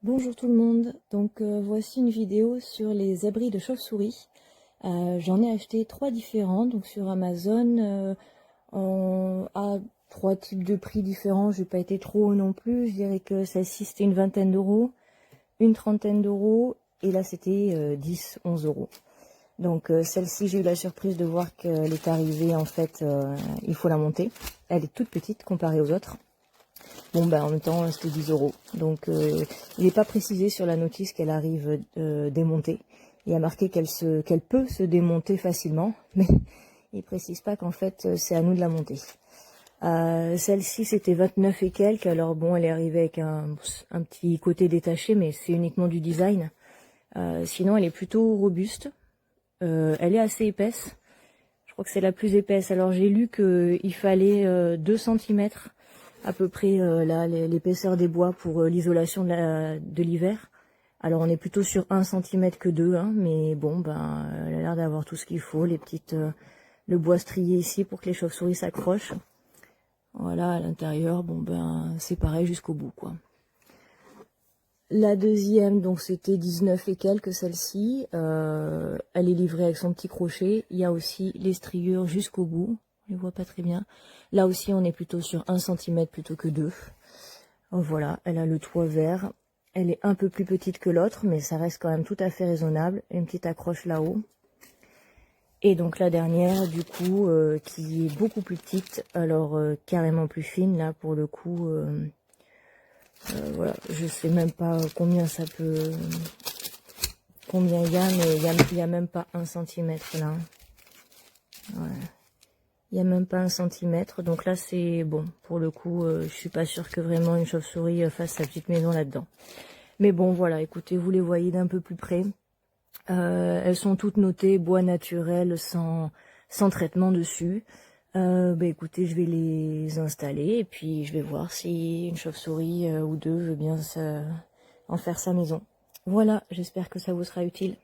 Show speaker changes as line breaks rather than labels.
Bonjour tout le monde, donc voici une vidéo sur les abris de chauve-souris. J'en ai acheté 3 différents, donc sur Amazon, à 3 types de prix différents. Je n'ai pas été trop haut non plus, je dirais que celle-ci c'était une vingtaine d'euros, une trentaine d'euros, et là c'était 10-11 euros. Donc celle-ci, j'ai eu la surprise de voir qu'elle est arrivée, en fait, il faut la monter. Elle est toute petite comparée aux autres. Bon, ben en même temps, c'était 10 euros. Donc, il n'est pas précisé sur la notice qu'elle arrive démontée. Il y a marqué qu'elle peut se démonter facilement, mais il précise pas qu'en fait, c'est à nous de la monter. Celle-ci, c'était 29 et quelques. Alors bon, elle est arrivée avec un petit côté détaché, mais c'est uniquement du design. Sinon, elle est plutôt robuste. Elle est assez épaisse. Je crois que c'est la plus épaisse. Alors, j'ai lu qu'il fallait 2 cm à peu près l'épaisseur des bois pour l'isolation de l'hiver. Alors on est plutôt sur 1 cm que 2, hein, mais bon, ben, elle a l'air d'avoir tout ce qu'il faut, le bois strié ici pour que les chauves-souris s'accrochent. Voilà, à l'intérieur, bon ben, c'est pareil jusqu'au bout, quoi. La deuxième, donc c'était 19 et quelques, celle-ci. Elle est livrée avec son petit crochet. Il y a aussi les striures jusqu'au bout. On les voit pas très bien. Là aussi, on est plutôt sur 1 cm plutôt que 2. Voilà, elle a le toit vert. Elle est un peu plus petite que l'autre, mais ça reste quand même tout à fait raisonnable. Une petite accroche là-haut. Et donc la dernière, du coup, qui est beaucoup plus petite. Alors, carrément plus fine, là, pour le coup. Voilà, je sais même pas combien ça peut... Combien il y a, mais il y a même pas 1 cm, là. Ouais. Il n'y a même pas 1 cm, donc là c'est bon. Pour le coup, je suis pas sûre que vraiment une chauve-souris fasse sa petite maison là-dedans. Mais bon, voilà, écoutez, vous les voyez d'un peu plus près. Elles sont toutes notées bois naturel sans traitement dessus. Écoutez, je vais les installer et puis je vais voir si une chauve-souris ou deux veut bien en faire sa maison. Voilà, j'espère que ça vous sera utile.